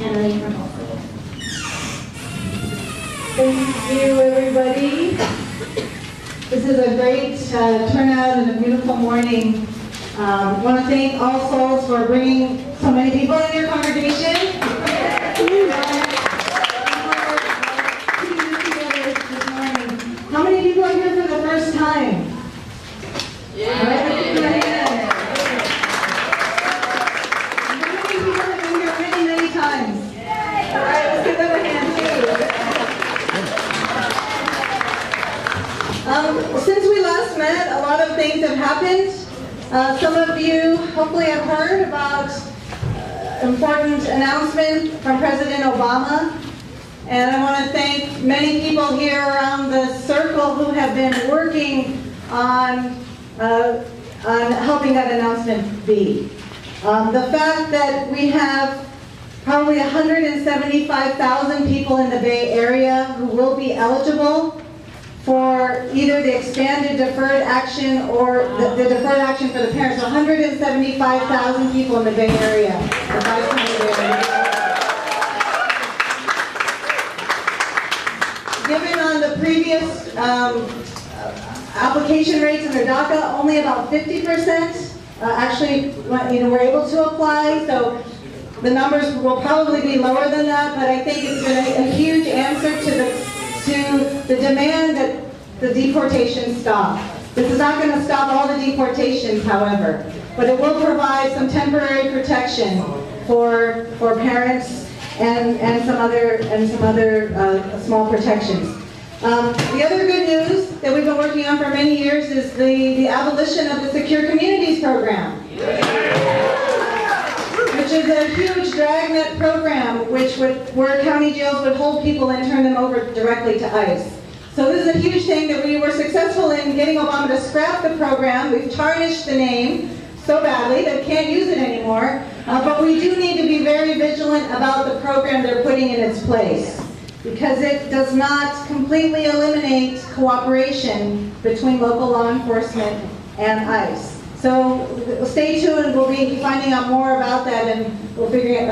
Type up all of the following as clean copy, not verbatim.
handling from also. Thank you, everybody. This is a great turnout and a beautiful morning. I want to thank All Souls for bringing so many people in your congregation. How many people are here for the first time? Yeah. How many people have been here many, many times? All right, let's give them a hand too. Since we last met, a lot of things have happened. Some of you hopefully have heard about important announcement from President Obama. And I want to thank many people here around the circle who have been working on helping that announcement be. The fact that we have probably 175,000 people in the Bay Area who will be eligible for either the expanded deferred action or the deferred action for the parents. 175,000 people in the Bay Area. The Bay Area. Given on the previous application rates in the DACA, only about 50% actually were able to apply. So the numbers will probably be lower than that, but I think it's been a huge answer to the demand that the deportation stop. This is not going to stop all the deportations, however, but it will provide some temporary protection for parents and some other small protections. The other good news that we've been working on for many years is the abolition of the Secure Communities Program, which is a huge dragnet program where county jails would hold people and turn them over directly to ICE. So this is a huge thing that we were successful in getting Obama to scrap the program. We've tarnished the name so badly that we can't use it anymore. But we do need to be very vigilant about the program they're putting in its place, because it does not completely eliminate cooperation between local law enforcement and ICE. So stay tuned, we'll be finding out more about that, and we'll figuring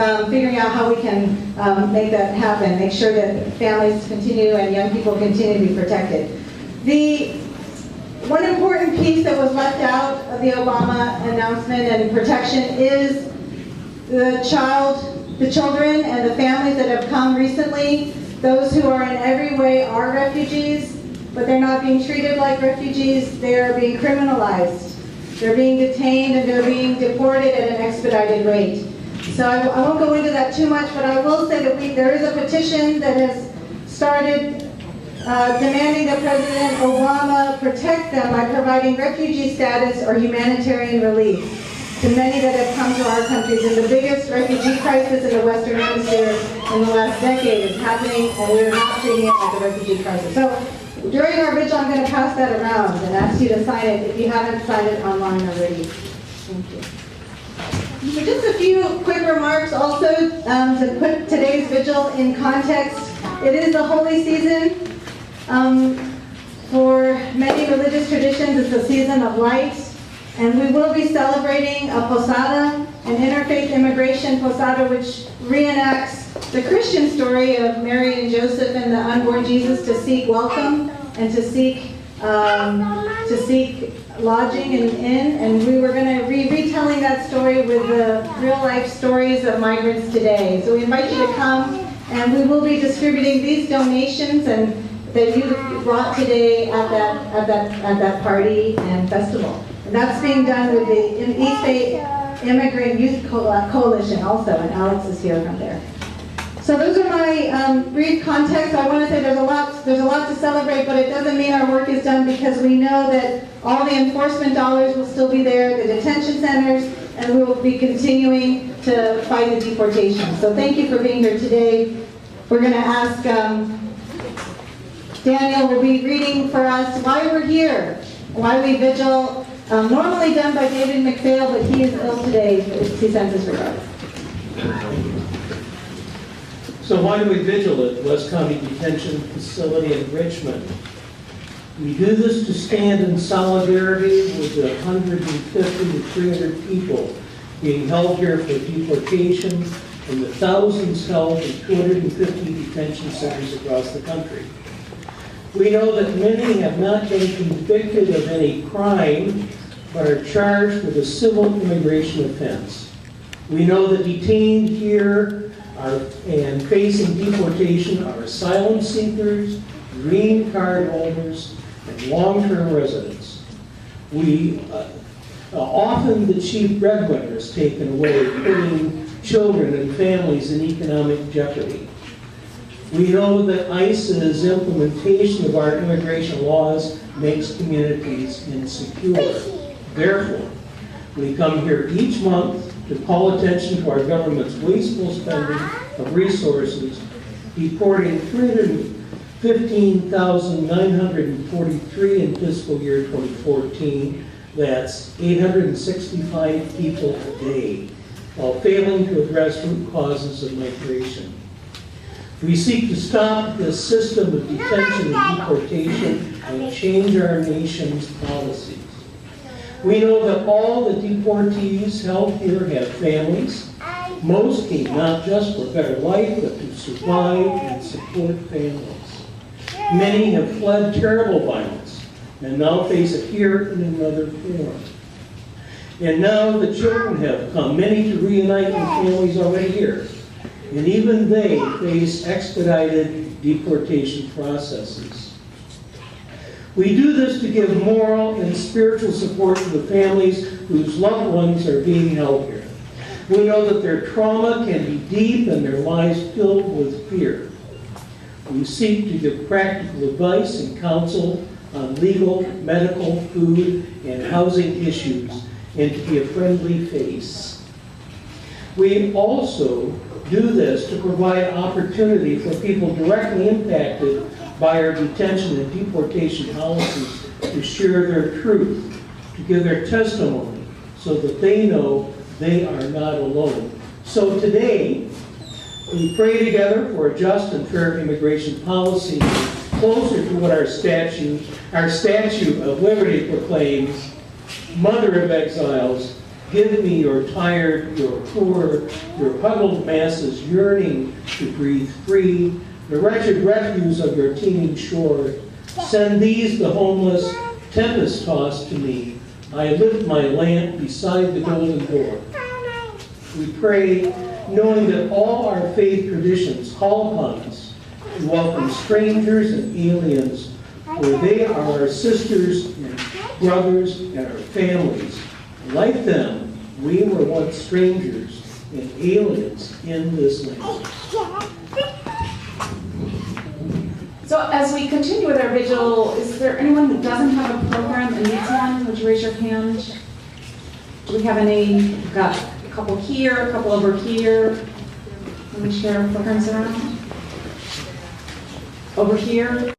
out how we can make that happen, make sure that families continue and young people continue to be protected. The one important piece that was left out of the Obama announcement and protection is the children and the families that have come recently, those who are in every way are refugees, but they're not being treated like refugees, they are being criminalized. They're being detained and they're being deported at an expedited rate. So I won't go into that too much, but I will say that there is a petition that has started demanding that President Obama protect them by providing refugee status or humanitarian relief to many that have come to our countries. And the biggest refugee crisis in the Western Hemisphere in the last decade is happening, and we're not treating it like a refugee crisis. So during our vigil, I'm going to pass that around and ask you to sign it if you haven't signed it online already. Thank you. So just a few quick remarks also to put today's vigil in context. It is the holy season. For many religious traditions, it's a season of light. And we will be celebrating a posada, an interfaith immigration posada, which reenacts the Christian story of Mary and Joseph and the unborn Jesus to seek welcome and to seek lodging and inn. And we were going to be retelling that story with the real life stories of migrants today. So we invite you to come, and we will be distributing these donations and that you brought today at that party and festival. And that's being done with the EBIIC Immigrant Youth Coalition also, and Alex is here from there. So those are my brief context. I want to say there's a lot to celebrate, but it doesn't mean our work is done, because we know that all the enforcement dollars will still be there, the detention centers, and we will be continuing to fight the deportation. So thank you for being here today. We're going to ask Daniel will be reading for us why we're here, why we vigil. Normally done by David McPhail, but he is ill today. He sends his regards. So why do we vigil at West County Detention Facility in Richmond? We do this to stand in solidarity with the 150 to 300 people being held here for deportation and the thousands held in 250 detention centers across the country. We know that many have not been convicted of any crime, but are charged with a civil immigration offense. We know that detained here and facing deportation are asylum seekers, green card holders, and long-term residents. Often the chief breadwinner is taken away, putting children and families in economic jeopardy. We know that ICE's implementation of our immigration laws makes communities insecure. Therefore, we come here each month to call attention to our government's wasteful spending of resources, deporting 315,943 in fiscal year 2014. That's 865 people a day, while failing to address root causes of migration. We seek to stop this system of detention and deportation and change our nation's policies. We know that all the deportees held here have families. Most came not just for a better life, but to survive and support families. Many have fled terrible violence and now face it here in another form. And now the children have come, many to reunite with families already here. And even they face expedited deportation processes. We do this to give moral and spiritual support to the families whose loved ones are being held here. We know that their trauma can be deep and their lives filled with fear. We seek to give practical advice and counsel on legal, medical, food, and housing issues, and to be a friendly face. We also do this to provide opportunity for people directly impacted by our detention and deportation policies to share their truth, to give their testimony, so that they know they are not alone. So today, we pray together for a just and fair immigration policy closer to what our statute of liberty proclaims: Mother of exiles, give me your tired, your poor, your huddled masses yearning to breathe free, the wretched refuse of your teeming shore. Send these, the homeless, tempest-tossed to me. I lift my lamp beside the golden door. We pray, knowing that all our faith traditions call upon us to welcome strangers and aliens, for they are our sisters and brothers and our families. Like them, we were once strangers and aliens in this land. So as we continue with our vigil, is there anyone that doesn't have a program and needs one? Would you raise your hand? Do we have any? We've got a couple here, a couple over here. Can we share programs around? Over here.